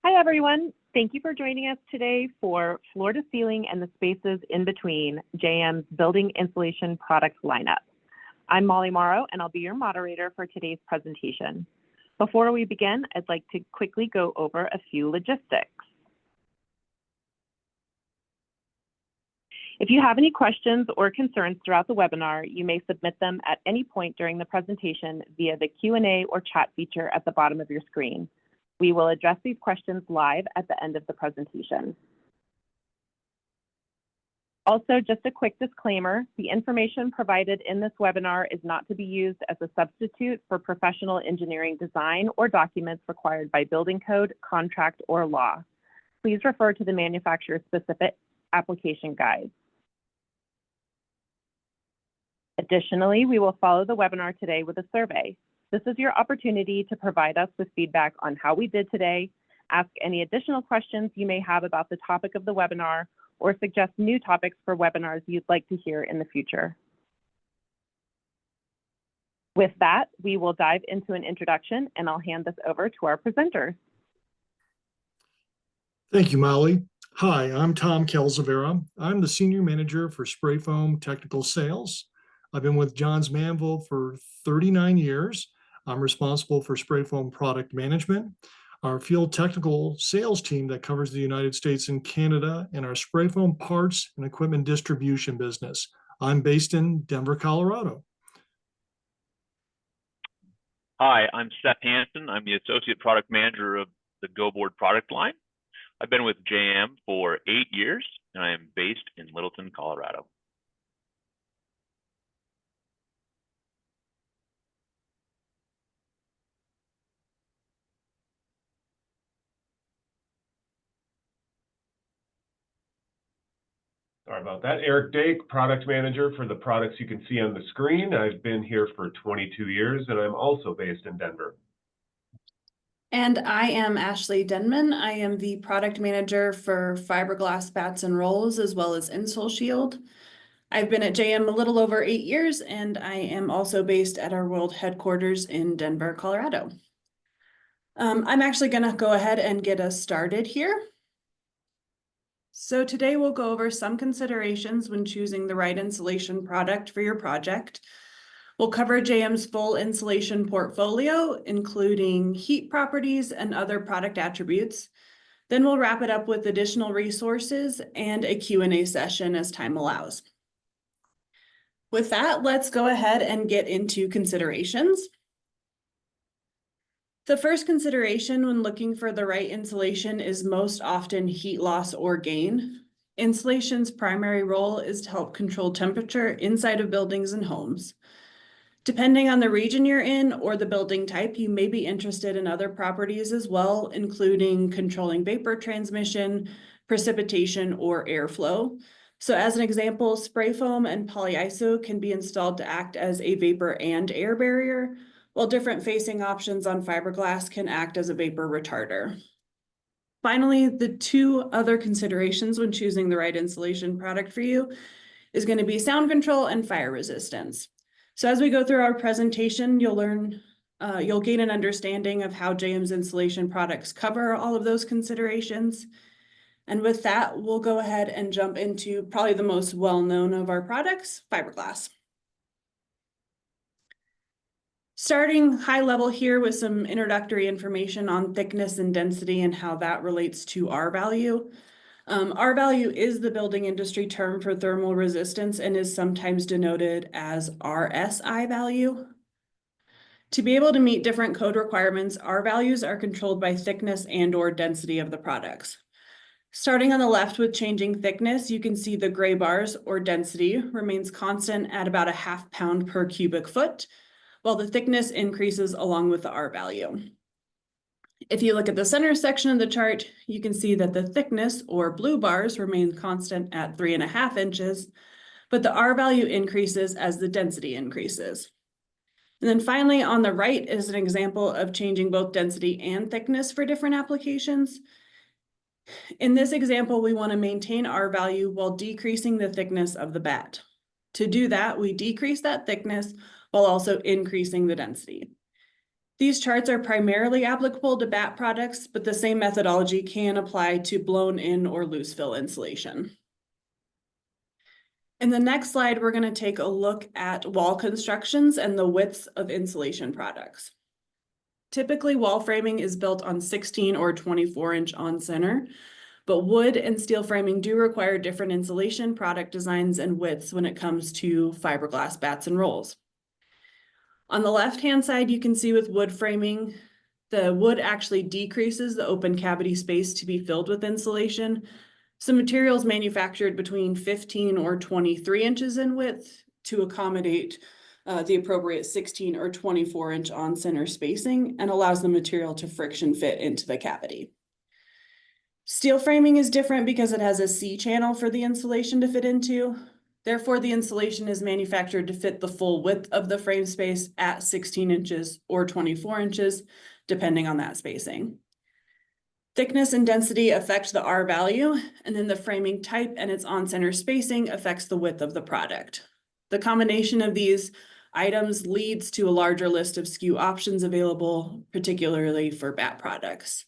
Hi, everyone. Thank you for joining us today for Floor to Ceiling and the Spaces in Between, JM's Building Insulation Product Lineup. I'm Molly Morrow, and I'll be your moderator for today's presentation. Before we begin, I'd like to quickly go over a few logistics. If you have any questions or concerns throughout the webinar, you may submit them at any point during the presentation via the Q&A or chat feature at the bottom of your screen. We will address these questions live at the end of the presentation. Also, just a quick disclaimer, the information provided in this webinar is not to be used as a substitute for professional engineering design or documents required by building code, contract, or law. Please refer to the manufacturer-specific application guides. Additionally, we will follow the webinar today with a survey. This is your opportunity to provide us with feedback on how we did today, ask any additional questions you may have about the topic of the webinar, or suggest new topics for webinars you'd like to hear in the future. With that, we will dive into an introduction, and I'll hand this over to our presenters. Thank you, Molly. Hi, I'm Tom Calzavara. I'm the Senior Manager for Spray Foam Technical Sales. I've been with Johns Manville for 39 years. I'm responsible for spray foam product management, our field technical sales team that covers the United States and Canada, and our spray foam parts and equipment distribution business. I'm based in Denver, Colorado. Hi, I'm Seth Hanson. I'm the Associate Product Manager of the GoBoard product line. I've been with JM for 8 years, and I am based in Littleton, Colorado. Sorry about that. Eric Dake, Product Manager for the products you can see on the screen. I've been here for 22 years, and I'm also based in Denver. And I am Ashleigh Denman. I am the Product Manager for Fiberglass bats and rolls, as well as Insole Shield. I've been at JM a little over 8 years, and I am also based at our world headquarters in Denver, Colorado. I'm actually going to go ahead and get us started here. So today we'll go over some considerations when choosing the right insulation product for your project. We'll cover JM's full insulation portfolio, including heat properties and other product attributes. Then we'll wrap it up with additional resources and a Q&A session as time allows. With that, let's go ahead and get into considerations. The first consideration when looking for the right insulation is most often heat loss or gain. Insulation's primary role is to help control temperature inside of buildings and homes. Depending on the region you're in or the building type, you may be interested in other properties as well, including controlling vapor transmission, precipitation, or airflow. So as an example, spray foam and Polyiso can be installed to act as a vapor and air barrier, while different facing options on fiberglass can act as a vapor retarder. Finally, the two other considerations when choosing the right insulation product for you is going to be sound control and fire resistance. So as we go through our presentation, you'll gain an understanding of how JM's insulation products cover all of those considerations. And with that, we'll go ahead and jump into probably the most well-known of our products, fiberglass. Starting high level here with some introductory information on thickness and density and how that relates to R value. R value is the building industry term for thermal resistance and is sometimes denoted as RSI value. To be able to meet different code requirements, R values are controlled by thickness and/or density of the products. Starting on the left with changing thickness, you can see the gray bars or density remains constant at about 1/2 pound per cubic foot, while the thickness increases along with the R value. If you look at the center section of the chart, you can see that the thickness or blue bars remain constant at 3.5 inches, but the R value increases as the density increases. And then finally on the right is an example of changing both density and thickness for different applications. In this example, we want to maintain R value while decreasing the thickness of the bat. To do that, we decrease that thickness while also increasing the density. These charts are primarily applicable to bat products, but the same methodology can apply to blown in or loose fill insulation. In the next slide, we're going to take a look at wall constructions and the widths of insulation products. Typically, wall framing is built on 16 or 24-inch on center, but wood and steel framing do require different insulation product designs and widths when it comes to fiberglass bats and rolls. On the left-hand side, you can see with wood framing, the wood actually decreases the open cavity space to be filled with insulation. Some materials manufactured between 15 or 23 inches in width to accommodate the appropriate 16 or 24-inch on-center spacing and allows the material to friction fit into the cavity. Steel framing is different because it has a C-channel for the insulation to fit into. Therefore, the insulation is manufactured to fit the full width of the frame space at 16 inches or 24 inches, depending on that spacing. Thickness and density affect the R value, and then the framing type and its on-center spacing affects the width of the product. The combination of these items leads to a larger list of SKU options available, particularly for bat products.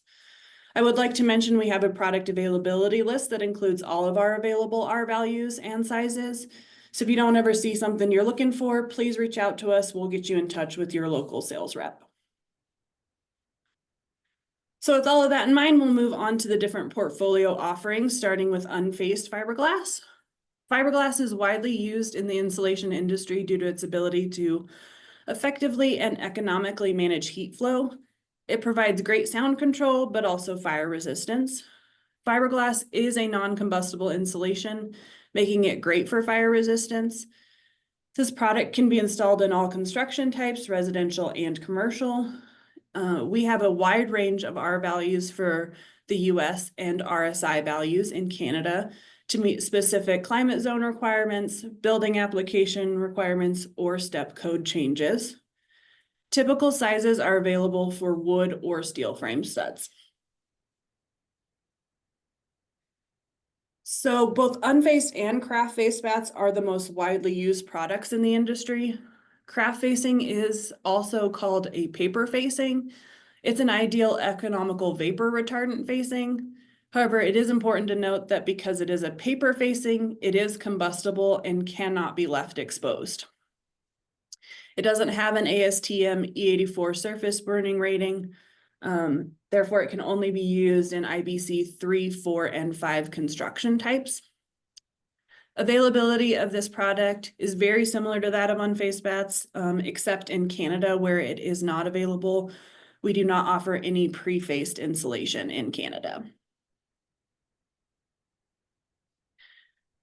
I would like to mention we have a product availability list that includes all of our available R values and sizes. So if you don't ever see something you're looking for, please reach out to us. We'll get you in touch with your local sales rep. So with all of that in mind, we'll move on to the different portfolio offerings, starting with unfaced fiberglass. Fiberglass is widely used in the insulation industry due to its ability to effectively and economically manage heat flow. It provides great sound control, but also fire resistance. Fiberglass is a non-combustible insulation, making it great for fire resistance. This product can be installed in all construction types, residential and commercial. We have a wide range of R values for the US and RSI values in Canada to meet specific climate zone requirements, building application requirements, or step code changes. Typical sizes are available for wood or steel frame studs. So both unfaced and craft faced bats are the most widely used products in the industry. Craft facing is also called a paper facing. It's an ideal economical vapor retardant facing. However, it is important to note that because it is a paper facing, it is combustible and cannot be left exposed. It doesn't have an ASTM E84 surface burning rating. Therefore, it can only be used in IBC 3, 4, and 5 construction types. Availability of this product is very similar to that of unfaced bats, except in Canada where it is not available. We do not offer any pre-faced insulation in Canada.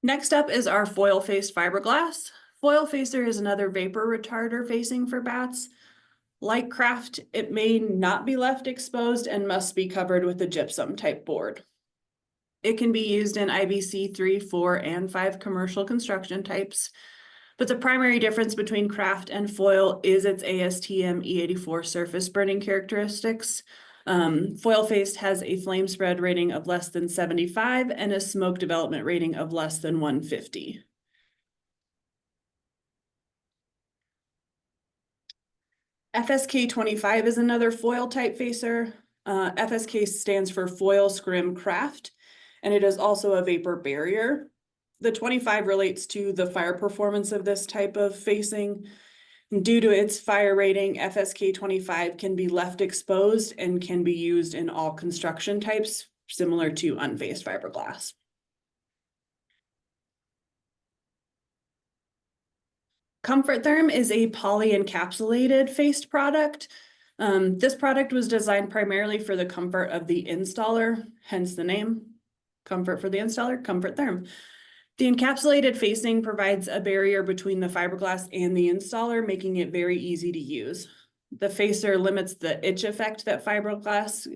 Next up is our foil-faced fiberglass. Foil facer is another vapor retarder facing for bats. Like craft, it may not be left exposed and must be covered with a gypsum type board. It can be used in IBC 3, 4, and 5 commercial construction types, but the primary difference between craft and foil is its ASTM E84 surface burning characteristics. Foil-faced has a flame spread rating of less than 75 and a smoke development rating of less than 150. FSK 25 is another foil type facer. FSK stands for foil scrim craft, and it is also a vapor barrier. The 25 relates to the fire performance of this type of facing. Due to its fire rating, FSK 25 can be left exposed and can be used in all construction types, similar to unfaced fiberglass. Comfort Therm is a poly-encapsulated faced product. This product was designed primarily for the comfort of the installer, hence the name, comfort for the installer, Comfort Therm. The encapsulated facing provides a barrier between the fiberglass and the installer, making it very easy to use. The facer limits the itch effect that fiberglass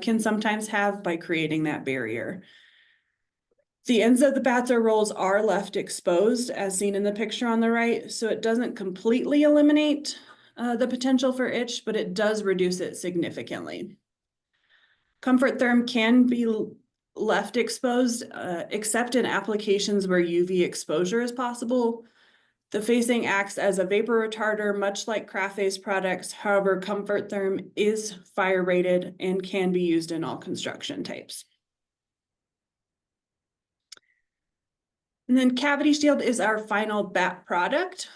can sometimes have by creating that barrier. The ends of the bats or rolls are left exposed, as seen in the picture on the right, so it doesn't completely eliminate the potential for itch, but it does reduce it significantly. Comfort Therm can be left exposed, except in applications where UV exposure is possible. The facing acts as a vapor retarder, much like craft face products. However, Comfort Therm is fire rated and can be used in all construction types. And then Cavity Shield is our final bat product.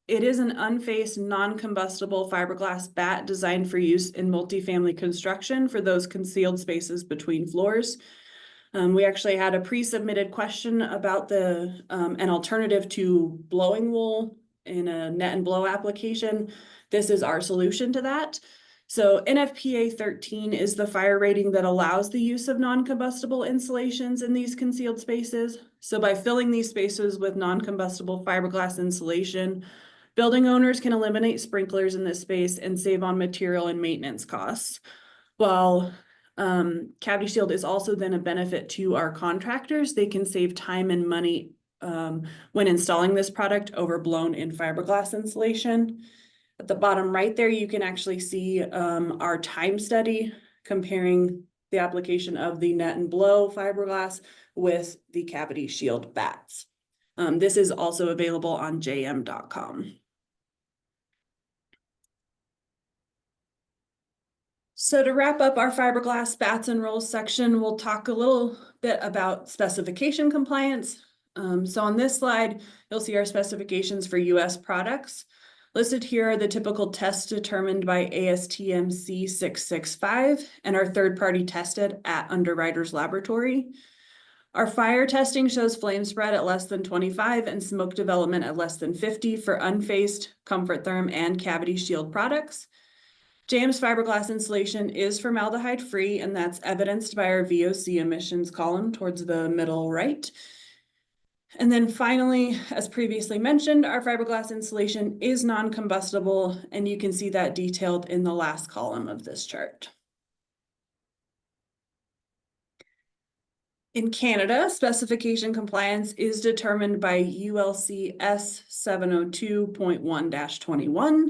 It is an unfaced, non-combustible fiberglass bat designed for use in multifamily construction for those concealed spaces between floors. We actually had a pre-submitted question about an alternative to blowing wool in a net and blow application. This is our solution to that. So NFPA 13 is the fire rating that allows the use of non-combustible insulations in these concealed spaces. So by filling these spaces with non-combustible fiberglass insulation, building owners can eliminate sprinklers in this space and save on material and maintenance costs. While Cavity Shield is also then a benefit to our contractors. They can save time and money when installing this product over blown-in fiberglass insulation. At the bottom right there, you can actually see our time study comparing the application of the net and blow fiberglass with the Cavity Shield bats. This is also available on jm.com. So to wrap up our fiberglass bats and rolls section, we'll talk a little bit about specification compliance. So on this slide, you'll see our specifications for US products. Listed here are the typical tests determined by ASTM C665 and are third-party tested at Underwriters Laboratory. Our fire testing shows flame spread at less than 25 and smoke development at less than 50 for unfaced, Comfort Therm, and Cavity Shield products. JM's fiberglass insulation is formaldehyde-free, and that's evidenced by our VOC emissions column towards the middle right. And then finally, as previously mentioned, our fiberglass insulation is non-combustible, and you can see that detailed in the last column of this chart. In Canada, specification compliance is determined by ULC S 702.1-21.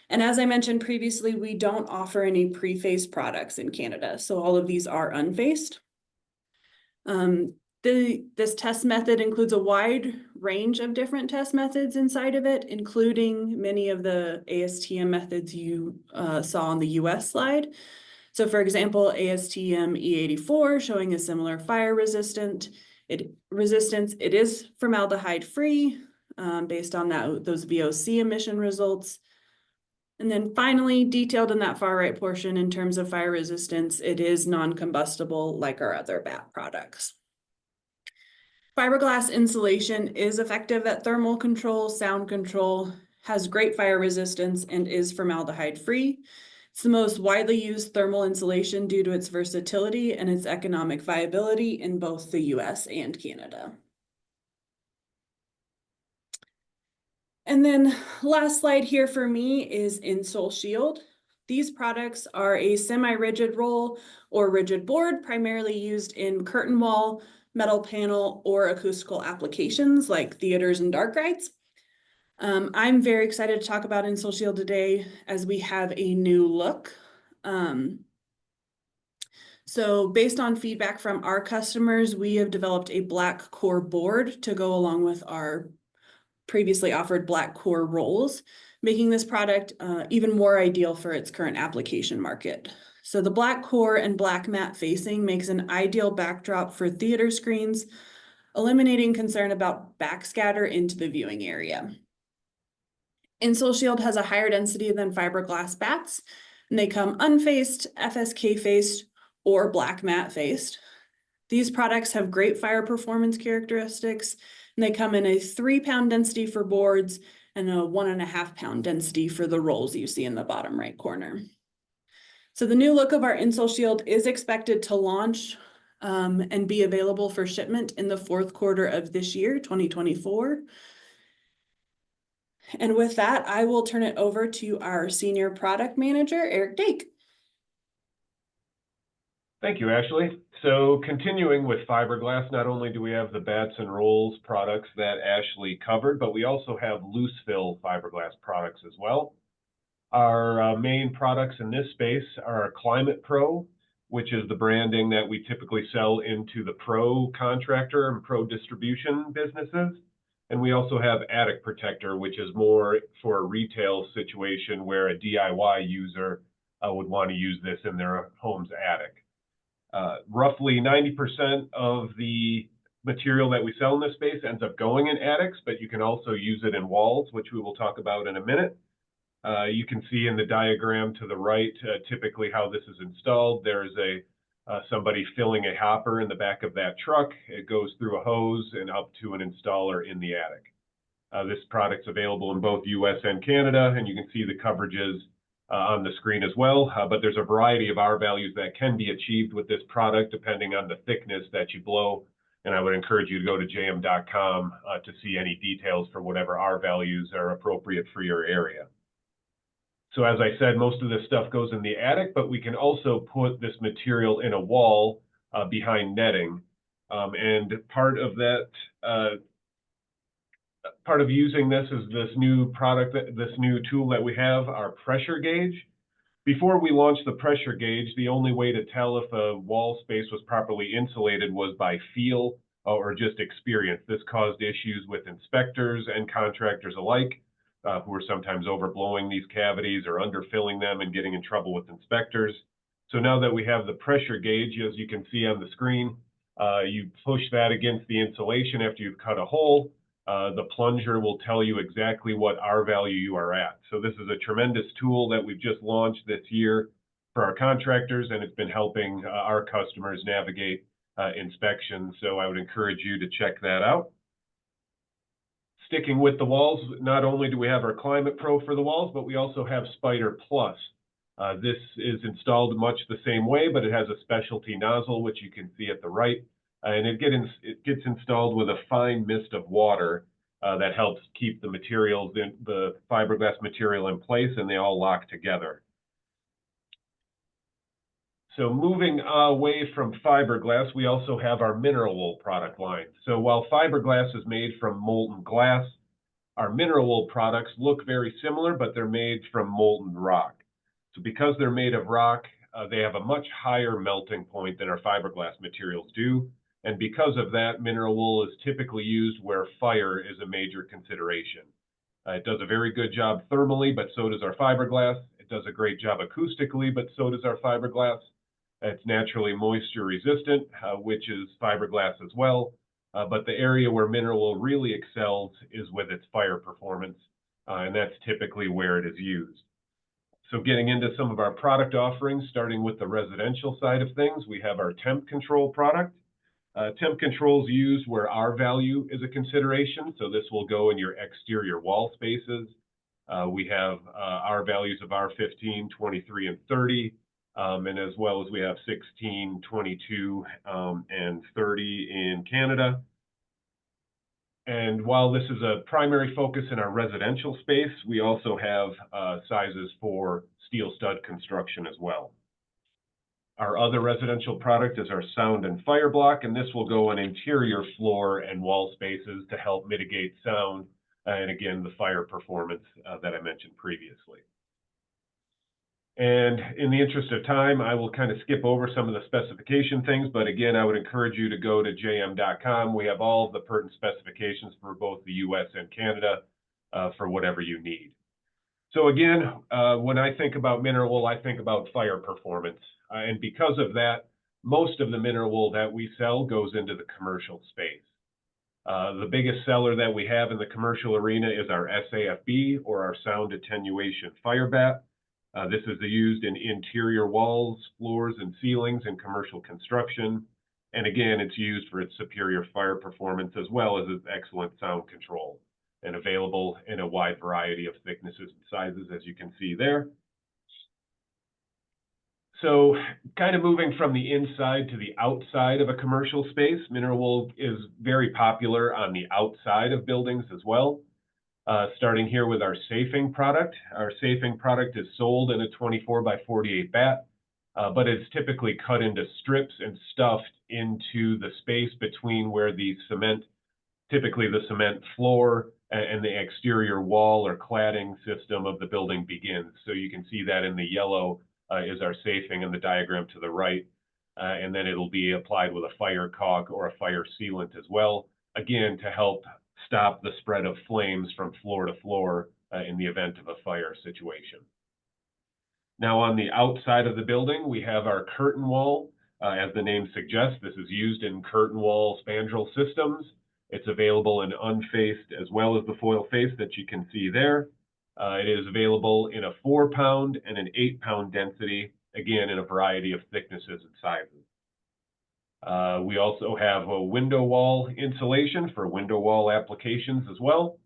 And as I mentioned previously, we don't offer any pre-faced products in Canada, so all of these are unfaced. This test method includes a wide range of different test methods inside of it, including many of the ASTM methods you saw on the US slide. So for example, ASTM E84 showing a similar fire resistance. It is formaldehyde free based on those VOC emission results. And then finally, detailed in that far right portion in terms of fire resistance, it is non-combustible like our other bat products. Fiberglass insulation is effective at thermal control, sound control, has great fire resistance, and is formaldehyde free. It's the most widely used thermal insulation due to its versatility and its economic viability in both the US and Canada. And then last slide here for me is Insole Shield. These products are a semi-rigid roll or rigid board, primarily used in curtain wall, metal panel, or acoustical applications like theaters and dark rides. I'm very excited to talk about Insole Shield today as we have a new look. So based on feedback from our customers, we have developed a black core board to go along with our previously offered black core rolls, making this product even more ideal for its current application market. So the black core and black matte facing makes an ideal backdrop for theater screens, eliminating concern about backscatter into the viewing area. Insole Shield has a higher density than fiberglass bats, and they come unfaced, FSK faced, or black matte faced. These products have great fire performance characteristics, and they come in a 3-pound density for boards and a 1.5-pound density for the rolls you see in the bottom right corner. So the new look of our Insole Shield is expected to launch and be available for shipment in the 4th quarter of this year, 2024. And with that, I will turn it over to our Senior Product Manager, Eric Dake. Thank you, Ashleigh. So continuing with fiberglass, not only do we have the bats and rolls products that Ashleigh covered, but we also have loose fill fiberglass products as well. Our main products in this space are Climate Pro, which is the branding that we typically sell into the pro contractor and pro distribution businesses. And we also have attic protector, which is more for a retail situation where a DIY user would want to use this in their home's attic. Roughly 90% of the material that we sell in this space ends up going in attics, but you can also use it in walls, which we will talk about in a minute. You can see in the diagram to the right, typically how this is installed. There is somebody filling a hopper in the back of that truck. It goes through a hose and up to an installer in the attic. This product's available in both US and Canada, and you can see the coverages on the screen as well, but there's a variety of R values that can be achieved with this product depending on the thickness that you blow. And I would encourage you to go to jm.com to see any details for whatever R values are appropriate for your area. So as I said, most of this stuff goes in the attic, but we can also put this material in a wall behind netting. And part of using this is this new product, this new tool that we have, our pressure gauge. Before we launched the pressure gauge, the only way to tell if a wall space was properly insulated was by feel or just experience. This caused issues with inspectors and contractors alike, who were sometimes overblowing these cavities or underfilling them and getting in trouble with inspectors. So now that we have the pressure gauge, as you can see on the screen, you push that against the insulation after you've cut a hole. The plunger will tell you exactly what R value you are at. So this is a tremendous tool that we've just launched this year for our contractors, and it's been helping our customers navigate inspections. So I would encourage you to check that out. Sticking with the walls, not only do we have our Climate Pro for the walls, but we also have Spider Plus. This is installed much the same way, but it has a specialty nozzle, which you can see at the right. And it gets installed with a fine mist of water that helps keep the materials, the fiberglass material in place, and they all lock together. So moving away from fiberglass, we also have our mineral wool product line. So while fiberglass is made from molten glass, our mineral wool products look very similar, but they're made from molten rock. So because they're made of rock, they have a much higher melting point than our fiberglass materials do. And because of that, mineral wool is typically used where fire is a major consideration. It does a very good job thermally, but so does our fiberglass. It does a great job acoustically, but so does our fiberglass. It's naturally moisture resistant, which is fiberglass as well. But the area where mineral wool really excels is with its fire performance, and that's typically where it is used. So getting into some of our product offerings, starting with the residential side of things, we have our temp control product. Temp control is used where R value is a consideration, so this will go in your exterior wall spaces. We have R values of R15, 23, and 30, and as well as we have 16, 22, and 30 in Canada. And while this is a primary focus in our residential space, we also have sizes for steel stud construction as well. Our other residential product is our sound and fire block, and this will go in interior floor and wall spaces to help mitigate sound and, again, the fire performance that I mentioned previously. And in the interest of time, I will kind of skip over some of the specification things, but again, I would encourage you to go to jm.com. We have all of the pertinent specifications for both the US and Canada for whatever you need. So again, when I think about mineral wool, I think about fire performance. And because of that, most of the mineral wool that we sell goes into the commercial space. The biggest seller that we have in the commercial arena is our SAFB, or our sound attenuation fire bat. This is used in interior walls, floors, and ceilings in commercial construction. And again, it's used for its superior fire performance as well as its excellent sound control, and available in a wide variety of thicknesses and sizes, as you can see there. So kind of moving from the inside to the outside of a commercial space, mineral wool is very popular on the outside of buildings as well. Starting here with our safing product. Our safing product is sold in a 24x48 bat, but it's typically cut into strips and stuffed into the space between where the cement, typically the cement floor, and the exterior wall or cladding system of the building begins. So you can see that in the yellow is our safing in the diagram to the right, and then it'll be applied with a fire caulk or a fire sealant as well, again, to help stop the spread of flames from floor to floor in the event of a fire situation. Now on the outside of the building, we have our curtain wall. As the name suggests, this is used in curtain wall spandrel systems. It's available in unfaced as well as the foil face that you can see there. It is available in a 4-pound and an 8-pound density, again, in a variety of thicknesses and sizes. We also have a window wall insulation for window wall applications as well.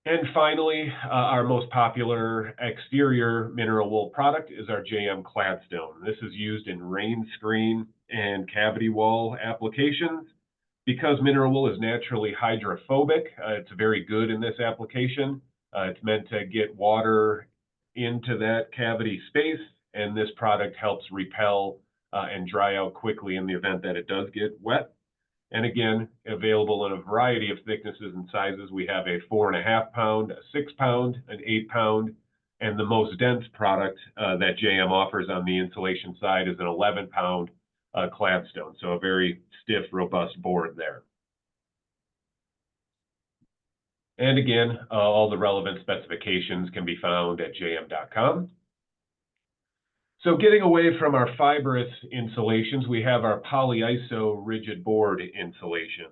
And finally, our most popular exterior mineral wool product is our JM Cladstone. This is used in rain screen and cavity wall applications. Because mineral wool is naturally hydrophobic, it's very good in this application. It's meant to get water into that cavity space, and this product helps repel and dry out quickly in the event that it does get wet. And again, available in a variety of thicknesses and sizes. We have a 4.5-pound, a 6-pound, an 8-pound, and the most dense product that JM offers on the insulation side is an 11-pound Cladstone. So a very stiff, robust board there. And again, all the relevant specifications can be found at jm.com. So getting away from our fibrous insulations, we have our Polyiso rigid board insulation.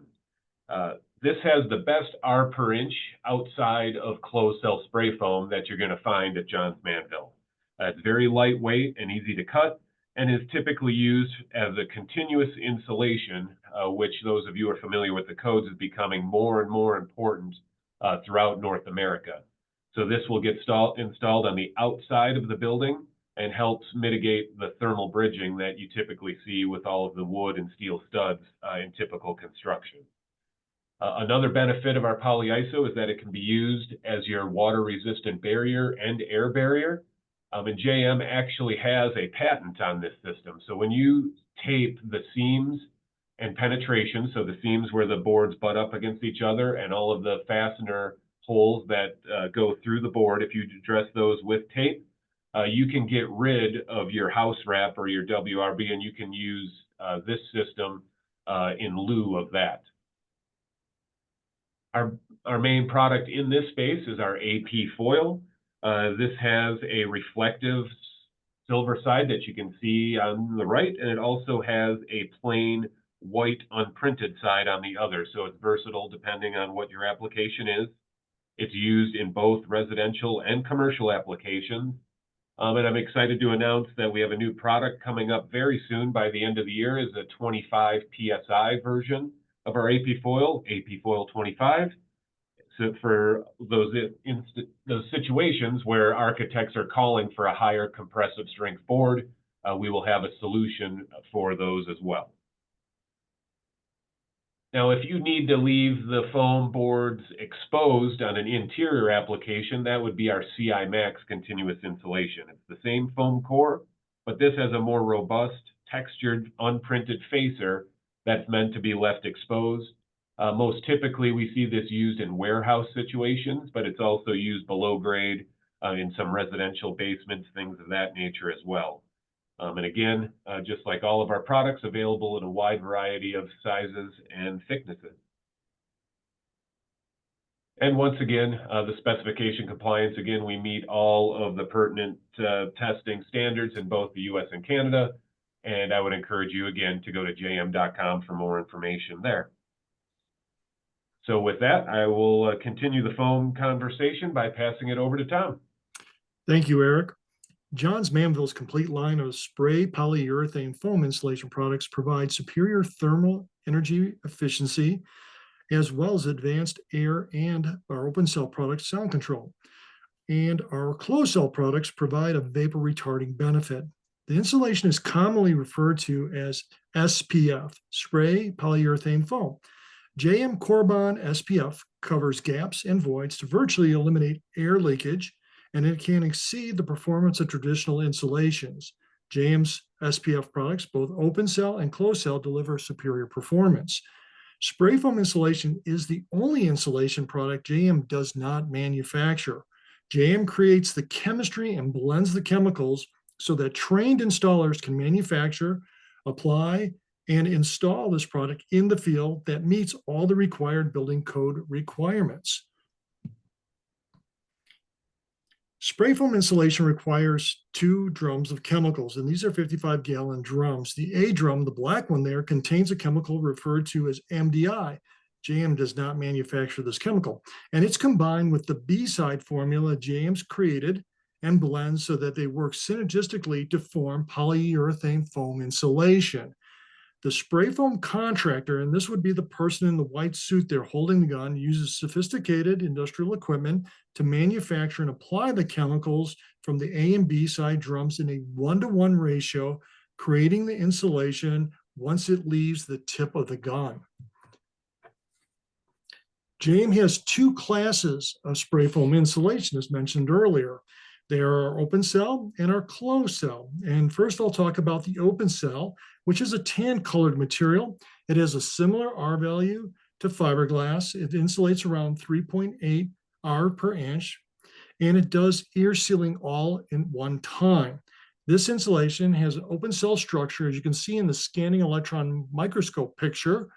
This has the best R per inch outside of closed cell spray foam that you're going to find at Johns Manville. It's very lightweight and easy to cut, and is typically used as a continuous insulation, which those of you who are familiar with the codes is becoming more and more important throughout North America. So this will get installed on the outside of the building and helps mitigate the thermal bridging that you typically see with all of the wood and steel studs in typical construction. Another benefit of our Polyiso is that it can be used as your water-resistant barrier and air barrier. And JM actually has a patent on this system. So when you tape the seams and penetration, so the seams where the boards butt up against each other and all of the fastener holes that go through the board, if you address those with tape, you can get rid of your house wrap or your WRB, and you can use this system in lieu of that. Our main product in this space is our AP foil. This has a reflective silver side that you can see on the right, and it also has a plain white unprinted side on the other. So it's versatile depending on what your application is. It's used in both residential and commercial applications. And I'm excited to announce that we have a new product coming up very soon. By the end of the year is a 25 PSI version of our AP Foil 25. So for those situations where architects are calling for a higher compressive strength board, we will have a solution for those as well. Now, if you need to leave the foam boards exposed on an interior application, that would be our CI Max continuous insulation. It's the same foam core, but this has a more robust, textured, unprinted facer that's meant to be left exposed. Most typically, we see this used in warehouse situations, but it's also used below grade in some residential basements, things of that nature as well. And again, just like all of our products, available in a wide variety of sizes and thicknesses. And once again, the specification compliance, again, we meet all of the pertinent testing standards in both the US and Canada. And I would encourage you, again, to go to jm.com for more information there. So with that, I will continue the foam conversation by passing it over to Tom. Thank you, Eric. Johns Manville's complete line of spray polyurethane foam insulation products provide superior thermal energy efficiency, as well as advanced air and our open cell products sound control. And our closed cell products provide a vapor retarding benefit. The insulation is commonly referred to as SPF, spray polyurethane foam. JM Corbon SPF covers gaps and voids to virtually eliminate air leakage, and it can exceed the performance of traditional insulations. JM's SPF products, both open cell and closed cell, deliver superior performance. Spray foam insulation is the only insulation product JM does not manufacture. JM creates the chemistry and blends the chemicals so that trained installers can manufacture, apply, and install this product in the field that meets all the required building code requirements. Spray foam insulation requires 2 drums of chemicals, and these are 55-gallon drums. The A drum, the black one there, contains a chemical referred to as MDI. JM does not manufacture this chemical, and it's combined with the B side formula JM's created and blends so that they work synergistically to form polyurethane foam insulation. The spray foam contractor, and this would be the person in the white suit there holding the gun, uses sophisticated industrial equipment to manufacture and apply the chemicals from the A and B side drums in a 1-to-1 ratio, creating the insulation once it leaves the tip of the gun. JM has 2 classes of spray foam insulation, as mentioned earlier. There are open cell and our closed cell. And first I'll talk about the open cell, which is a tan colored material. It has a similar R value to fiberglass. It insulates around 3.8 R per inch, and it does ear sealing all in one time. This insulation has an open cell structure, as you can see in the scanning electron microscope picture,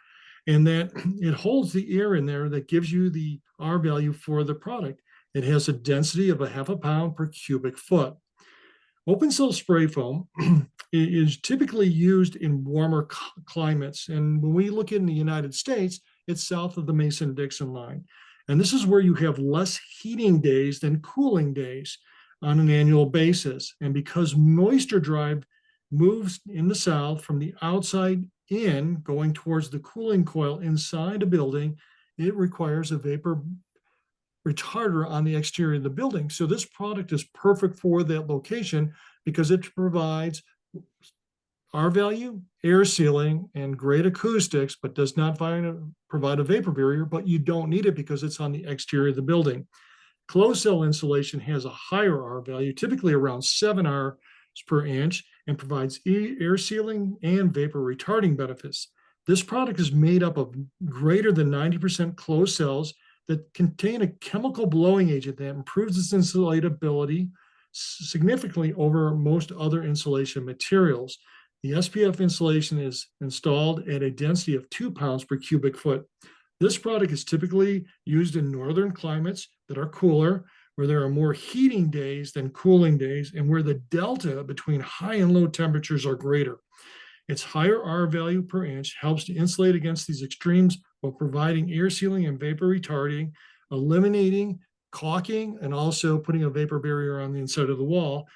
and that it holds the air in there that gives you the R value for the product. It has a density of 0.5 pound per cubic foot. Open cell spray foam is typically used in warmer climates. And when we look in the United States, it's south of the Mason-Dixon line. And this is where you have less heating days than cooling days on an annual basis. And because moisture drive moves in the south from the outside in, going towards the cooling coil inside a building, it requires a vapor retarder on the exterior of the building. So this product is perfect for that location because it provides R value, air sealing, and great acoustics, but does not provide a vapor barrier, but you don't need it because it's on the exterior of the building. Closed cell insulation has a higher R value, typically around 7 R per inch, and provides air sealing and vapor retarding benefits. This product is made up of greater than 90% closed cells that contain a chemical blowing agent that improves its insulatability significantly over most other insulation materials. The SPF insulation is installed at a density of 2 pounds per cubic foot. This product is typically used in northern climates that are cooler, where there are more heating days than cooling days, and where the delta between high and low temperatures are greater. Its higher R value per inch helps to insulate against these extremes while providing air sealing and vapor retarding, eliminating caulking, and also putting a vapor barrier on the inside of the wall,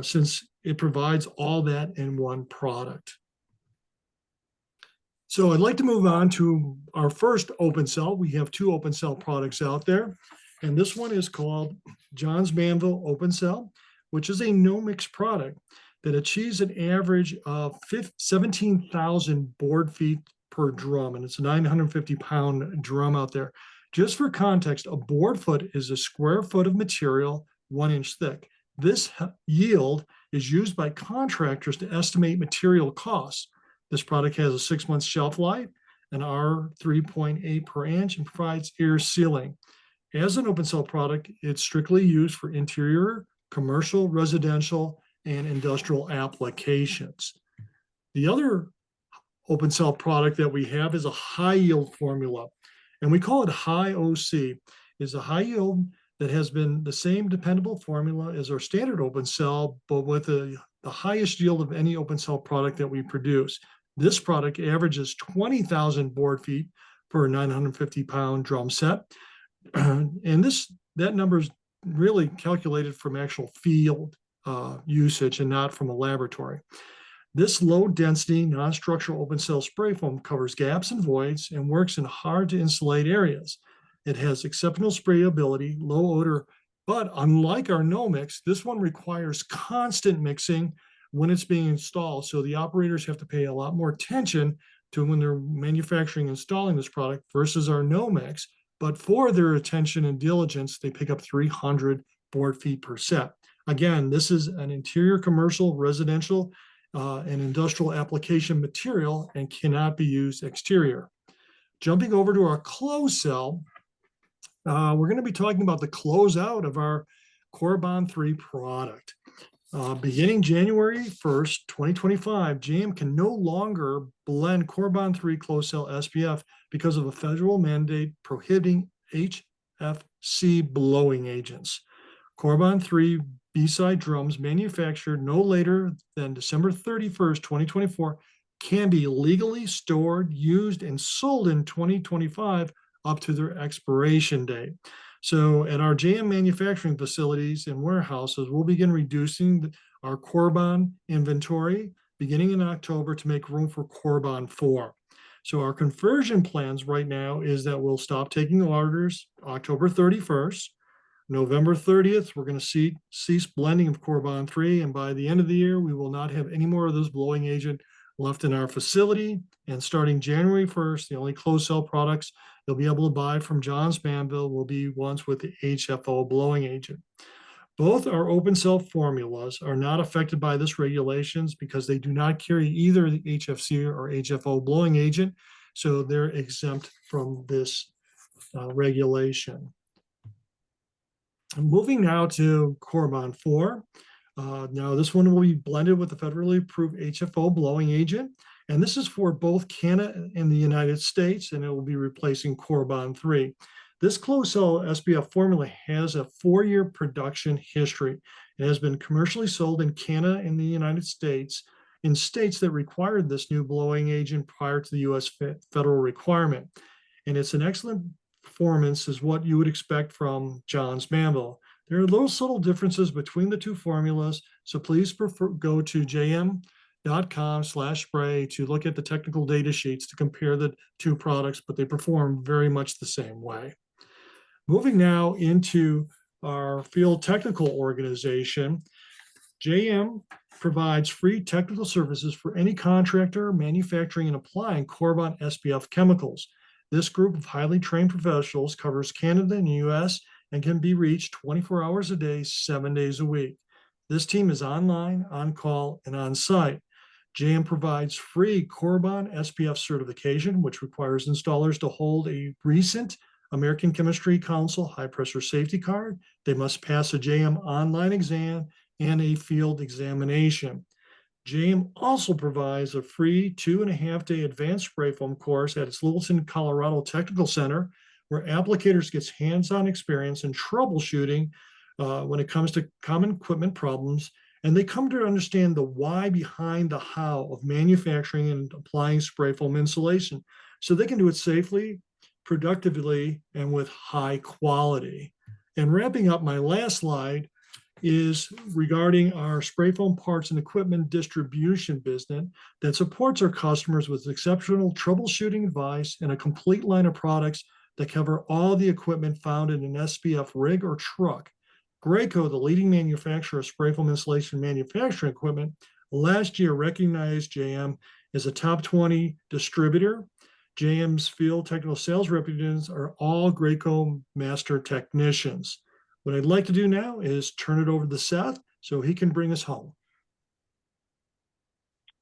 since it provides all that in one product. So I'd like to move on to our first open cell. We have 2 open cell products out there, and this one is called Johns Manville Open Cell, which is a no-mix product that achieves an average of 17,000 board feet per drum, and it's a 950-pound drum out there. Just for context, a board foot is a square foot of material 1 inch thick. This yield is used by contractors to estimate material costs. This product has a 6-month shelf life, an R 3.8 per inch, and provides air sealing. As an open cell product, it's strictly used for interior, commercial, residential, and industrial applications. The other open cell product that we have is a high yield formula, and we call it high OC. It's a high yield that has been the same dependable formula as our standard open cell, but with the highest yield of any open cell product that we produce. This product averages 20,000 board feet per 950-pound drum set. And that number is really calculated from actual field usage and not from a laboratory. This low density, non-structural open cell spray foam covers gaps and voids and works in hard to insulate areas. It has exceptional sprayability, low odor, but unlike our no mix, this one requires constant mixing when it's being installed. So the operators have to pay a lot more attention to when they're manufacturing and installing this product versus our no mix. But for their attention and diligence, they pick up 300 board feet per set. Again, this is an interior commercial, residential, and industrial application material and cannot be used exterior. Jumping over to our closed cell, we're going to be talking about the closeout of our Core Bond 3 product. Beginning January 1st, 2025, JM can no longer blend Corbon 3 closed cell SPF because of a federal mandate prohibiting HFC blowing agents. Corbon 3 B-side drums manufactured no later than December 31st, 2024 can be legally stored, used, and sold in 2025 up to their expiration date. So at our JM manufacturing facilities and warehouses, we'll begin reducing our Corbon inventory beginning in October to make room for Corbon 4. So our conversion plans right now is that we'll stop taking orders October 31st. November 30th, we're going to cease blending of Corbon 3, and by the end of the year, we will not have any more of this blowing agent left in our facility. And starting January 1st, the only closed cell products you'll be able to buy from Johns Manville will be ones with the HFO blowing agent. Both our open cell formulas are not affected by this regulations because they do not carry either the HFC or HFO blowing agent, so they're exempt from this regulation. Moving now to Corbon 4. Now this one will be blended with the federally approved HFO blowing agent, and this is for both Canada and the United States, and it will be replacing Corbon 3. This closed cell SPF formula has a 4-year production history. It has been commercially sold in Canada and the United States in states that required this new blowing agent prior to the U.S. federal requirement. And it's an excellent performance is what you would expect from Johns Manville. There are little subtle differences between the two formulas, so please go to jm.com/spray to look at the technical data sheets to compare the two products, but they perform very much the same way. Moving now into our field technical organization, JM provides free technical services for any contractor manufacturing and applying Corbon SPF chemicals. This group of highly trained professionals covers Canada and the US and can be reached 24 hours a day, 7 days a week. This team is online, on call, and on site. JM provides free Corbon SPF certification, which requires installers to hold a recent American Chemistry Council high pressure safety card. They must pass a JM online exam and a field examination. JM also provides a free 2.5-day advanced spray foam course at its Littleton, Colorado Technical Center, where applicators get hands-on experience in troubleshooting when it comes to common equipment problems, and they come to understand the why behind the how of manufacturing and applying spray foam insulation, so they can do it safely, productively, and with high quality. And wrapping up, my last slide is regarding our spray foam parts and equipment distribution business that supports our customers with exceptional troubleshooting advice and a complete line of products that cover all the equipment found in an SPF rig or truck. Graco, the leading manufacturer of spray foam insulation manufacturing equipment, last year recognized JM as a top 20 distributor. JM's field technical sales representatives are all Graco master technicians. What I'd like to do now is turn it over to Seth so he can bring us home.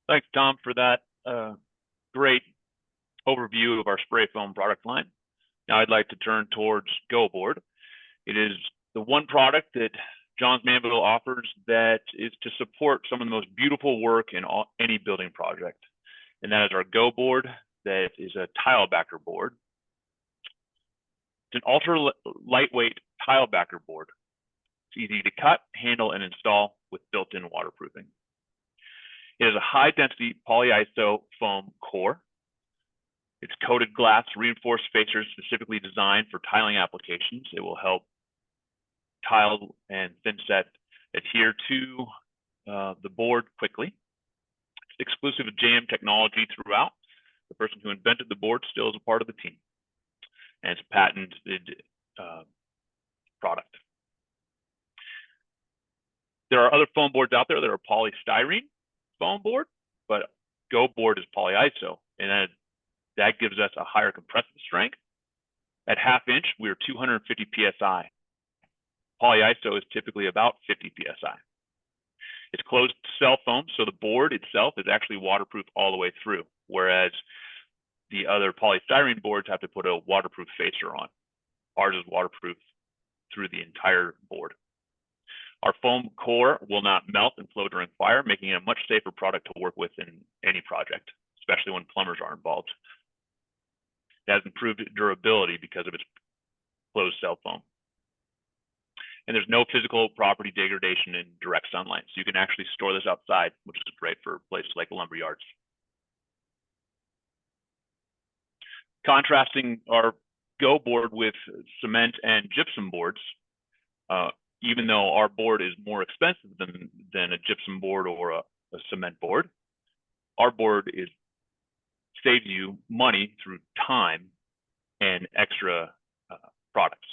Thanks, Tom, for that great overview of our spray foam product line. Now I'd like to turn towards GoBoard. It is the one product that Johns Manville offers that is to support some of the most beautiful work in any building project. And that is our GoBoard, that is a tile backer board. It's an ultra lightweight tile backer board. It's easy to cut, handle, and install with built-in waterproofing. It has a high-density polyiso foam core. It's coated glass reinforced facers specifically designed for tiling applications. It will help tile and thin set adhere to the board quickly. It's exclusive of JM technology throughout. The person who invented the board still is a part of the team. And it's a patented product. There are other foam boards out there that are polystyrene foam board, but GoBoard is polyiso, and that gives us a higher compressive strength. At ½ inch, we're 250 psi. Polyiso is typically about 50 psi. It's closed cell foam, so the board itself is actually waterproof all the way through, whereas the other polystyrene boards have to put a waterproof facer on. Ours is waterproof through the entire board. Our foam core will not melt and flow during fire, making it a much safer product to work with in any project, especially when plumbers are involved. It has improved durability because of its closed cell foam. And there's no physical property degradation in direct sunlight, so you can actually store this outside, which is great for places like lumber yards. Contrasting our GoBoard with cement and gypsum boards, even though our board is more expensive than a gypsum board or a cement board, our board saves you money through time and extra products.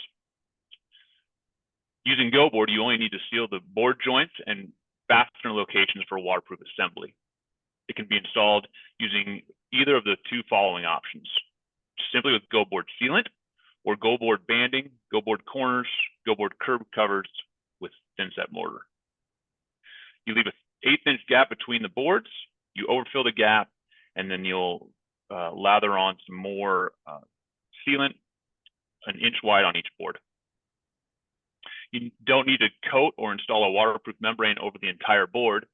Using GoBoard, you only need to seal the board joints and fastener locations for waterproof assembly. It can be installed using either of the two following options: simply with GoBoard sealant, or GoBoard banding, GoBoard corners, GoBoard curb covers with thin-set mortar. You leave an 1/8-inch gap between the boards, you overfill the gap, and then you'll lather on some more sealant, 1 inch wide on each board. You don't need to coat or install a waterproof membrane over the entire board,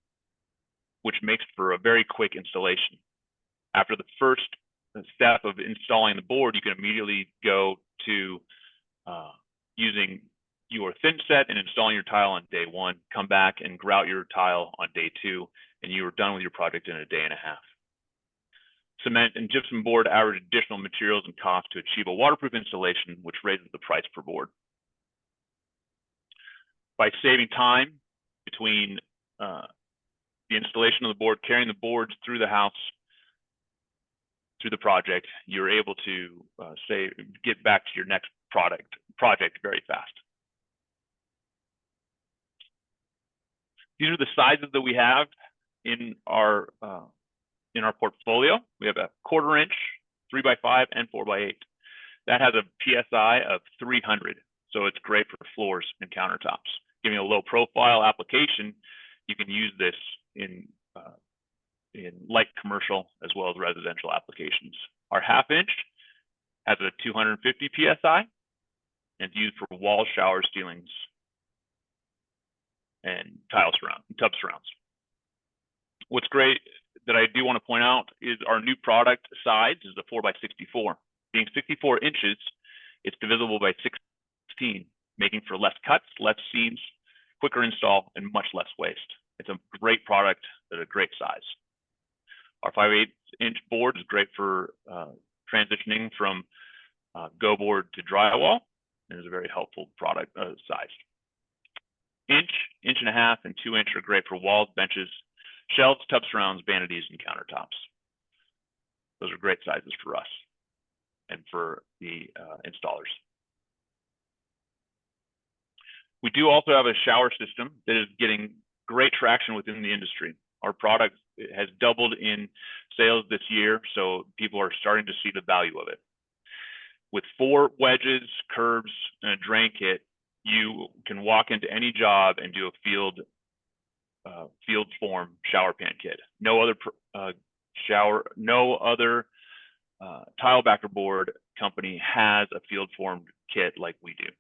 which makes for a very quick installation. After the first step of installing the board, you can immediately go to using your thin set and installing your tile on day 1, come back and grout your tile on day 2, and you are done with your project in a day and a half. Cement and gypsum board average additional materials and costs to achieve a waterproof installation, which raises the price per board. By saving time between the installation of the board, carrying the boards through the house, through the project, you're able to get back to your next project very fast. These are the sizes that we have in our portfolio. We have a 1/4 inch, 3x5, and 4x8. That has a PSI of 300, so it's great for floors and countertops. Giving a low profile application, you can use this in light commercial as well as residential applications. Our 1/2 inch has a 250 PSI and is used for wall shower ceilings and tub surrounds. What's great that I do want to point out is our new product size is a 4x64. Being 64 inches, it's divisible by 16, making for less cuts, less seams, quicker install, and much less waste. It's a great product at a great size. Our 5/8-inch board is great for transitioning from GoBoard to drywall, and is a very helpful product size. 1 inch and a half, and 2 inch are great for walls, benches, shelves, tub surrounds, vanities, and countertops. Those are great sizes for us and for the installers. We do also have a shower system that is getting great traction within the industry. Our product has doubled in sales this year, so people are starting to see the value of it. With 4 wedges, curbs, and a drain kit, you can walk into any job and do a field form shower pan kit. No other tile backer board company has a field formed kit like we do.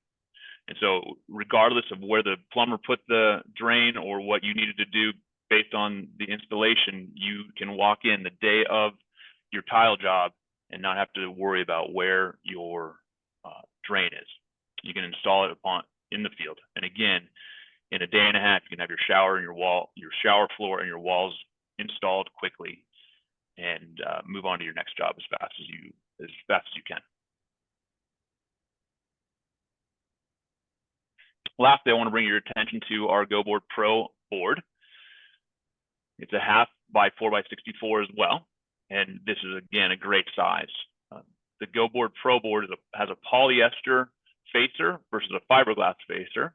And so regardless of where the plumber put the drain or what you needed to do based on the installation, you can walk in the day of your tile job and not have to worry about where your drain is. You can install it in the field. And again, in a day and a half, you can have your shower and your shower floor and your walls installed quickly, and move on to your next job as fast as you can. Lastly, I want to bring your attention to our GoBoard Pro board. It's a 1/2 by 4x64 as well, and this is again a great size. The GoBoard Pro board has a polyester facer versus a fiberglass facer.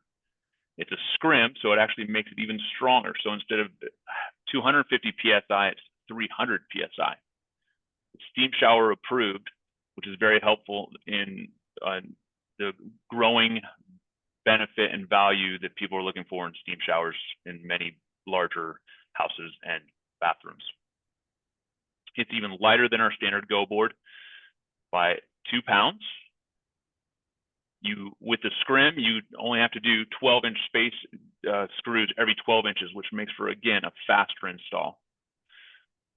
It's a scrim, so it actually makes it even stronger. So instead of 250 PSI, it's 300 PSI. It's steam shower approved, which is very helpful in the growing benefit and value that people are looking for in steam showers in many larger houses and bathrooms. It's even lighter than our standard GoBoard by 2 pounds. With the scrim, you only have to do 12-inch screws every 12 inches, which makes for, again, a faster install.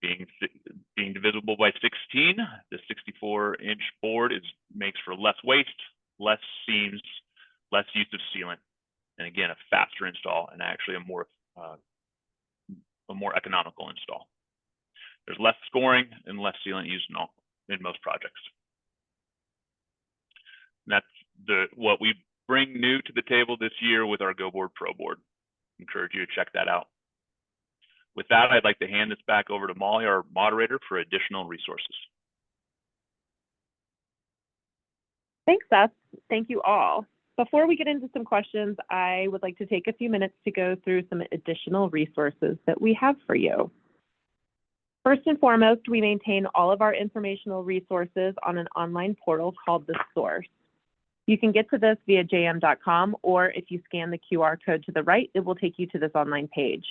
Being divisible by 16, the 64-inch board makes for less waste, less seams, less use of sealant, and again, a faster install and actually a more economical install. There's less scoring and less sealant used in most projects. And that's what we bring new to the table this year with our GoBoard Pro board. Encourage you to check that out. With that, I'd like to hand this back over to Molly, our moderator, for additional resources. Thanks, Seth. Thank you all. Before we get into some questions, I would like to take a few minutes to go through some additional resources that we have for you. First and foremost, we maintain all of our informational resources on an online portal called The Source. You can get to this via jm.com, or if you scan the QR code to the right, it will take you to this online page.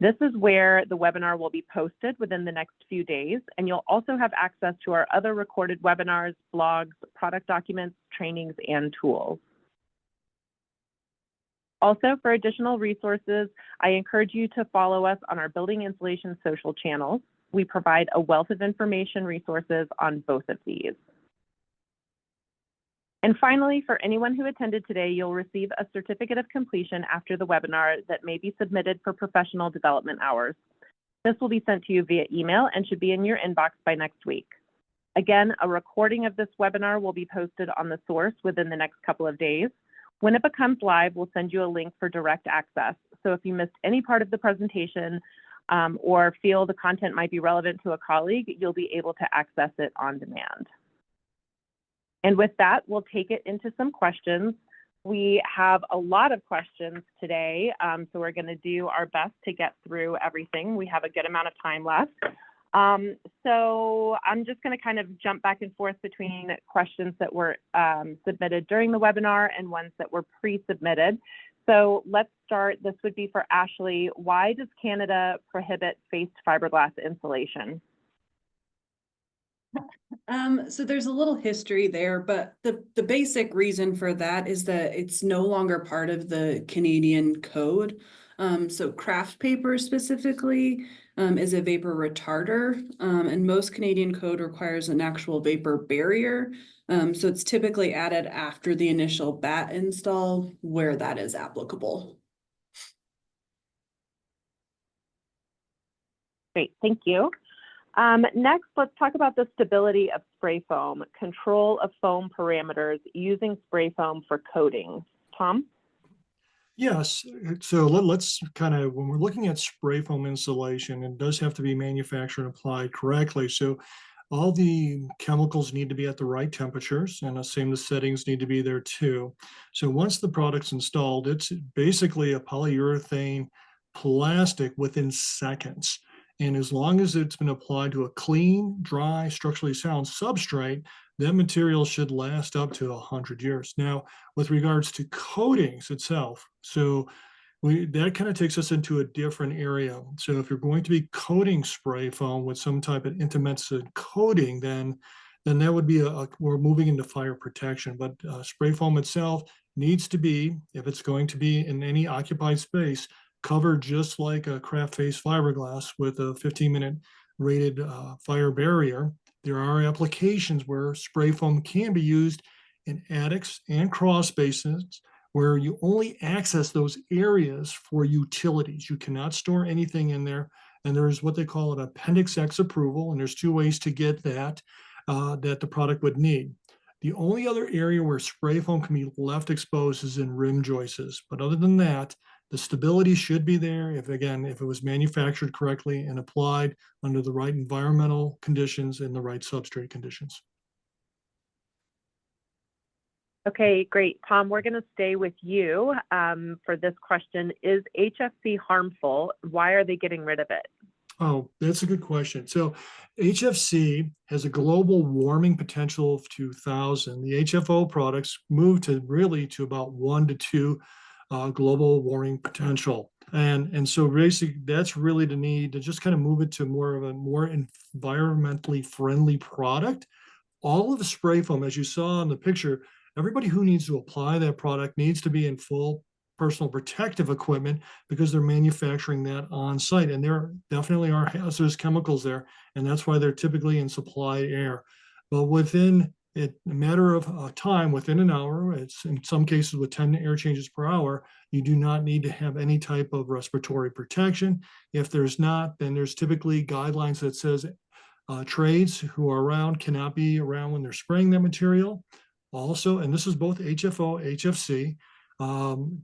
This is where the webinar will be posted within the next few days, and you'll also have access to our other recorded webinars, blogs, product documents, trainings, and tools. Also, for additional resources, I encourage you to follow us on our building insulation social channels. We provide a wealth of information resources on both of these. And finally, for anyone who attended today, you'll receive a certificate of completion after the webinar that may be submitted for professional development hours. This will be sent to you via email and should be in your inbox by next week. Again, a recording of this webinar will be posted on The Source within the next couple of days. When it becomes live, we'll send you a link for direct access. So if you missed any part of the presentation or feel the content might be relevant to a colleague, you'll be able to access it on demand. And with that, we'll take it into some questions. We have a lot of questions today, so we're going to do our best to get through everything. We have a good amount of time left. So I'm just going to kind of jump back and forth between questions that were submitted during the webinar and ones that were pre-submitted. So let's start. This would be for Ashleigh. Why does Canada prohibit faced fiberglass insulation? So there's a little history there, but the basic reason for that is that it's no longer part of the Canadian code. So craft paper specifically is a vapor retarder, and most Canadian code requires an actual vapor barrier. So it's typically added after the initial bat install where that is applicable. Great, thank you. Next, let's talk about the stability of spray foam, control of foam parameters using spray foam for coating. Tom? Yes, so let's kind of, when we're looking at spray foam insulation, it does have to be manufactured and applied correctly. So all the chemicals need to be at the right temperatures, and the same, the settings need to be there too. So once the product's installed, it's basically a polyurethane plastic within seconds. And as long as it's been applied to a clean, dry, structurally sound substrate, that material should last up to 100 years. Now, with regards to coatings itself, so that kind of takes us into a different area. So if you're going to be coating spray foam with some type of intumescent coating, then that would be we're moving into fire protection. But spray foam itself needs to be, if it's going to be in any occupied space, covered just like a craft face fiberglass with a 15-minute rated fire barrier. There are applications where spray foam can be used in attics and crawl spaces where you only access those areas for utilities. You cannot store anything in there. And there's what they call an Appendix X approval. And there's two ways to get that, that the product would need. The only other area where spray foam can be left exposed is in rim joists. But other than that, the stability should be there if it was manufactured correctly and applied under the right environmental conditions and the right substrate conditions. Okay, great. Tom, we're going to stay with you for this question. Is HFC harmful? Why are they getting rid of it? Oh, that's a good question. So HFC has a global warming potential of 2,000. The HFO products move to about 1 to 2 global warming potential. And so basically that's really the need to just kind of move it to more environmentally friendly product. All of the spray foam, as you saw in the picture, everybody who needs to apply that product needs to be in full personal protective equipment because they're manufacturing that on site, and there definitely are hazardous chemicals there, and that's why they're typically in supplied air. But within a matter of time, within an hour, it's in some cases with 10 air changes per hour, you do not need to have any type of respiratory protection. If there's not, then there's typically guidelines that says trades who are around cannot be around when they're spraying that material. Also, and this is both HFO, HFC,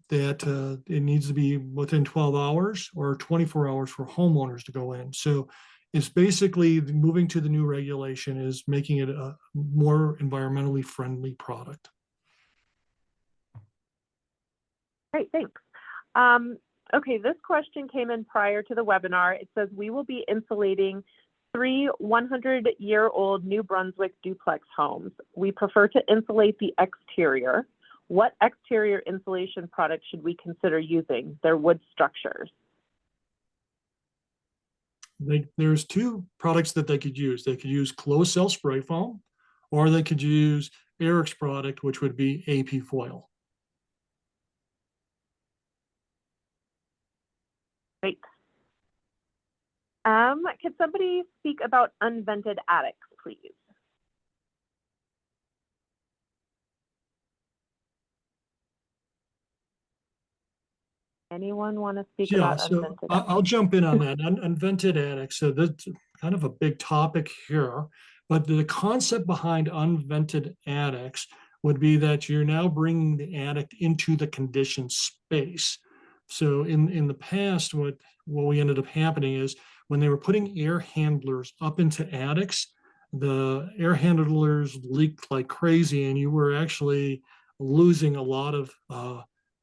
that it needs to be within 12 hours or 24 hours for homeowners to go in. So it's basically moving to the new regulation is making it a more environmentally friendly product. Great, thanks. Okay, this question came in prior to the webinar. It says, we will be insulating 3 100-year-old New Brunswick duplex homes. We prefer to insulate the exterior. What exterior insulation product should we consider using? They're wood structures. There's two products that they could use. They could use closed cell spray foam, or they could use Eric's product, which would be AP foil. Great. Could somebody speak about unvented attics, please? Anyone want to speak about unvented attics? I'll jump in on that. Unvented attics. So that's kind of a big topic here, but the concept behind unvented attics would be that you're now bringing the attic into the conditioned space. So in the past, what we ended up happening is when they were putting air handlers up into attics, the air handlers leaked like crazy, and you were actually losing a lot of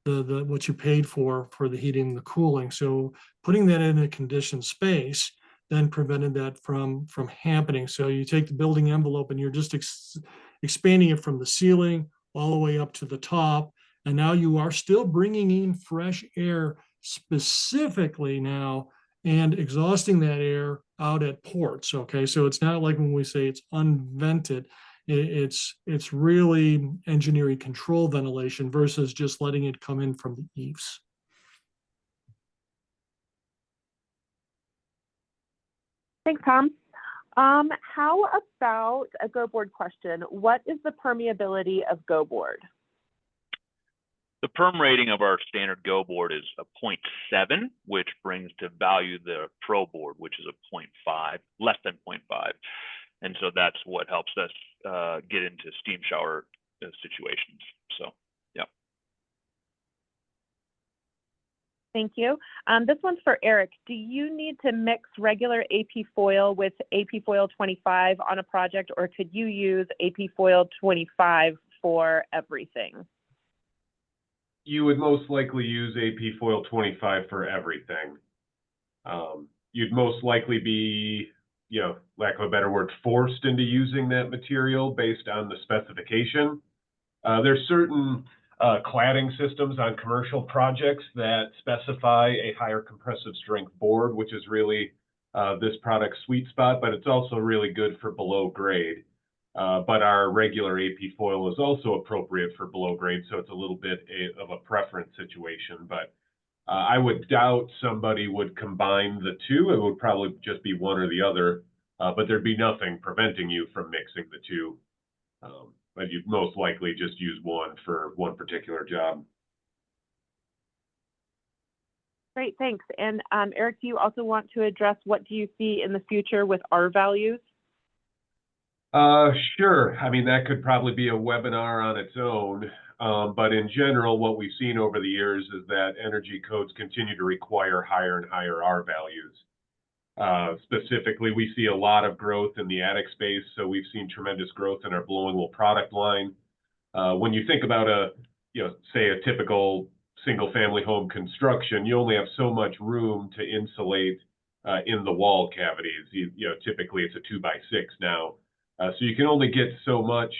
what you paid for the heating and the cooling. So putting that in a conditioned space then prevented that from happening. So you take the building envelope and you're just expanding it from the ceiling all the way up to the top. And now you are still bringing in fresh air specifically now and exhausting that air out at ports. Okay, so it's not like when we say it's unvented, it's really engineering control ventilation versus just letting it come in from the eaves. Thanks, Tom. How about a GoBoard question? What is the permeability of GoBoard? The perm rating of our standard GoBoard is a 0.7, which brings to value the Pro board, which is a 0.5, less than 0.5. And so that's what helps us get into steam shower situations. So, yeah. Thank you. This one's for Eric. Do you need to mix regular AP foil with AP foil 25 on a project, or could you use AP foil 25 for everything? You would most likely use AP foil 25 for everything. You'd most likely be, lack of a better word, forced into using that material based on the specification. There's certain cladding systems on commercial projects that specify a higher compressive strength board, which is really this product's sweet spot, but it's also really good for below grade. But our regular AP foil is also appropriate for below grade, so it's a little bit of a preference situation. But I would doubt somebody would combine the two. It would probably just be one or the other, but there'd be nothing preventing you from mixing the two. But you'd most likely just use one for one particular job. Great, thanks. And Eric, do you also want to address what do you see in the future with R values? Sure. I mean, that could probably be a webinar on its own. But in general, what we've seen over the years is that energy codes continue to require higher and higher R values. Specifically, we see a lot of growth in the attic space. So we've seen tremendous growth in our blowing wool product line. When you think about say a typical single family home construction, you only have so much room to insulate in the wall cavities. Typically it's a 2x6 now. So you can only get so much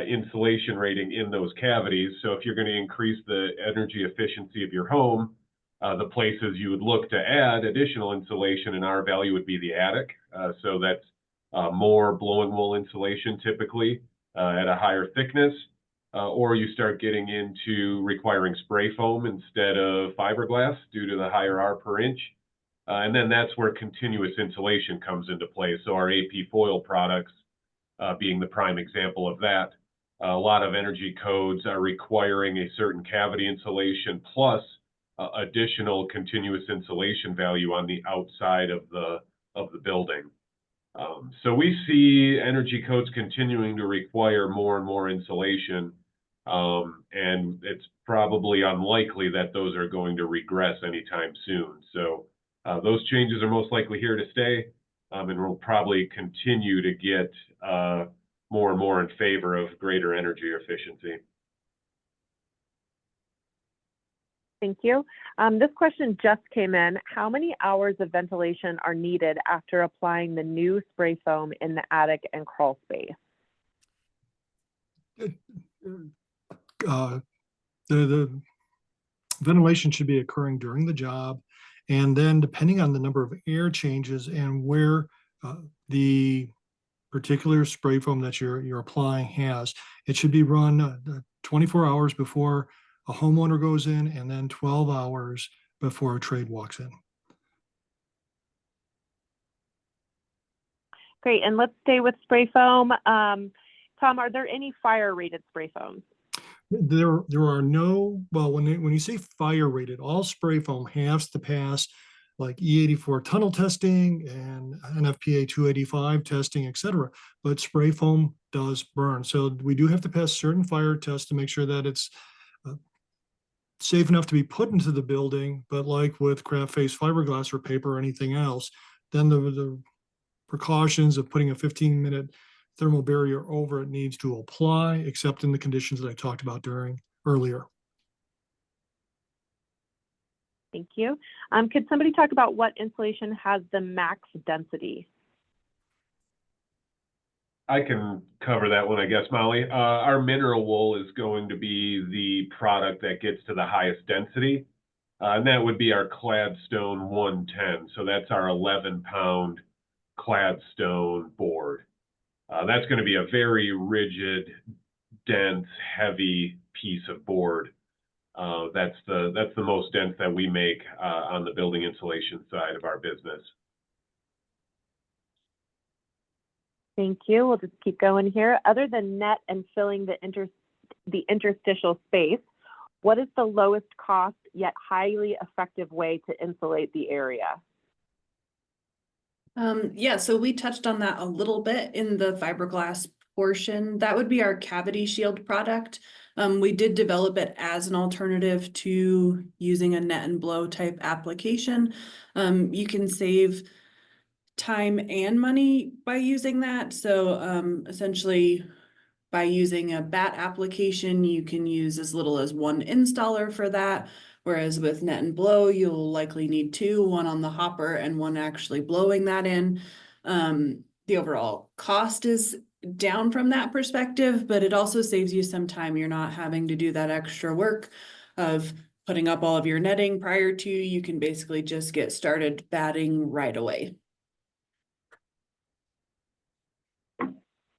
insulation rating in those cavities. So if you're going to increase the energy efficiency of your home, the places you would look to add additional insulation in R value would be the attic. So that's more blowing wool insulation typically at a higher thickness. or you start getting into requiring spray foam instead of fiberglass due to the higher R per inch. And then that's where continuous insulation comes into play. So our AP foil products being the prime example of that. A lot of energy codes are requiring a certain cavity insulation plus additional continuous insulation value on the outside of the building. So we see energy codes continuing to require more and more insulation, and it's probably unlikely that those are going to regress anytime soon. So those changes are most likely here to stay, and we'll probably continue to get more and more in favor of greater energy efficiency. Thank you. This question just came in. How many hours of ventilation are needed after applying the new spray foam in the attic and crawl space? The ventilation should be occurring during the job. And then depending on the number of air changes and where the particular spray foam that you're applying has, it should be run 24 hours before a homeowner goes in and then 12 hours before a trade walks in. Great, and let's stay with spray foam. Tom, are there any fire rated spray foams? There are no, well, when you say fire rated, all spray foam has to pass like E84 tunnel testing and NFPA 285 testing, etc. But spray foam does burn. So we do have to pass certain fire tests to make sure that it's safe enough to be put into the building. But like with craft face fiberglass or paper or anything else, then the precautions of putting a 15-minute thermal barrier over it needs to apply, except in the conditions that I talked about earlier. Thank you. Could somebody talk about what insulation has the max density? I can cover that one, I guess, Molly. Our mineral wool is going to be the product that gets to the highest density, and that would be our Cladstone 110. So that's our 11-pound Cladstone board. That's going to be a very rigid, dense, heavy piece of board. That's the most dense that we make on the building insulation side of our business. Thank you. We'll just keep going here. Other than net and filling the interstitial space, what is the lowest cost yet highly effective way to insulate the area? Yeah, so we touched on that a little bit in the fiberglass portion. That would be our cavity shield product. We did develop it as an alternative to using a net and blow type application. You can save time and money by using that. So essentially, by using a bat application, you can use as little as one installer for that. Whereas with net and blow, you'll likely need two, one on the hopper and one actually blowing that in. The overall cost is down from that perspective, but it also saves you some time. You're not having to do that extra work of putting up all of your netting prior to. You can basically just get started batting right away.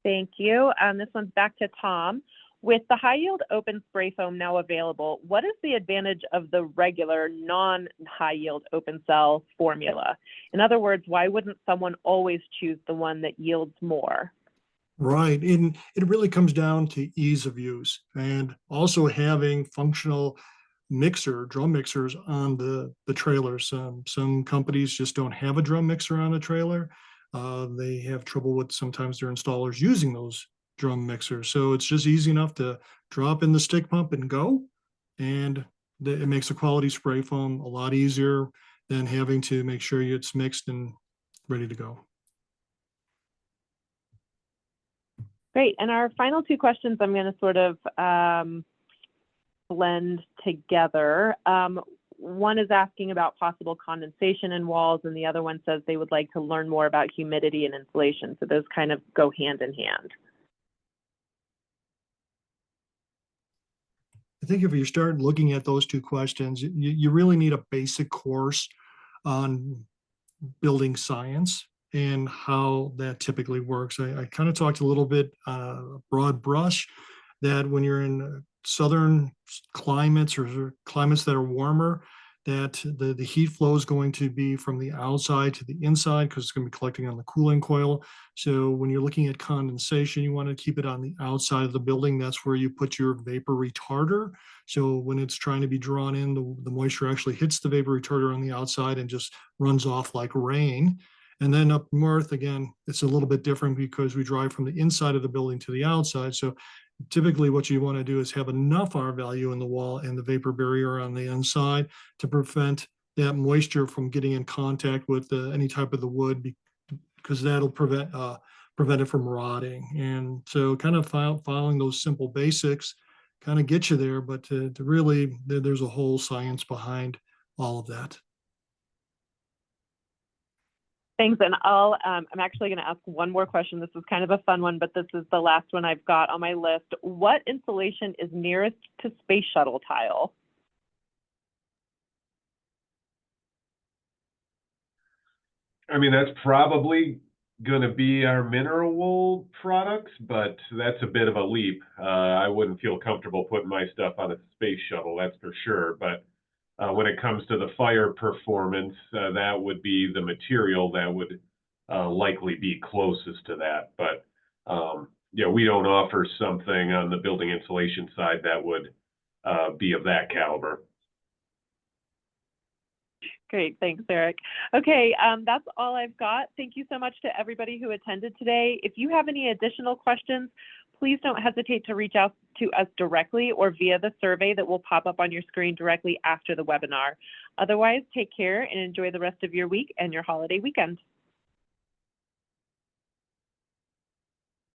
Thank you. This one's back to Tom. With the high yield open spray foam now available, what is the advantage of the regular non-high yield open cell formula? In other words, why wouldn't someone always choose the one that yields more? Right, and it really comes down to ease of use and also having functional drum mixers on the trailers. Some companies just don't have a drum mixer on a trailer. They have trouble with sometimes their installers using those drum mixers. So it's just easy enough to drop in the stick pump and go. And it makes the quality spray foam a lot easier than having to make sure it's mixed and ready to go. Great. And our final two questions I'm going to sort of blend together. One is asking about possible condensation in walls, and the other one says they would like to learn more about humidity and insulation. So those kind of go hand in hand. I think if you start looking at those two questions, you really need a basic course on building science and how that typically works. I kind of talked a little bit broad brush, that when you're in southern climates or climates that are warmer, that the heat flow is going to be from the outside to the inside because it's going to be collecting on the cooling coil. So when you're looking at condensation, you want to keep it on the outside of the building. That's where you put your vapor retarder. So when it's trying to be drawn in, the moisture actually hits the vapor retarder on the outside and just runs off like rain. And then up north, again, it's a little bit different because we drive from the inside of the building to the outside. So typically what you want to do is have enough R value in the wall and the vapor barrier on the inside to prevent that moisture from getting in contact with any type of the wood, because that'll prevent it from rotting. And so kind of following those simple basics kind of get you there, but to really, there's a whole science behind all of that. Thanks, and I'm actually going to ask one more question. This is kind of a fun one, but this is the last one I've got on my list. What insulation is nearest to space shuttle tile? I mean, that's probably going to be our mineral wool products, but that's a bit of a leap. I wouldn't feel comfortable putting my stuff on a space shuttle, that's for sure. But when it comes to the fire performance, that would be the material that would likely be closest to that. But yeah, we don't offer something on the building insulation side that would be of that caliber. Great, thanks, Eric. Okay, that's all I've got. Thank you so much to everybody who attended today. If you have any additional questions, please don't hesitate to reach out to us directly or via the survey that will pop up on your screen directly after the webinar. Otherwise, take care and enjoy the rest of your week and your holiday weekend.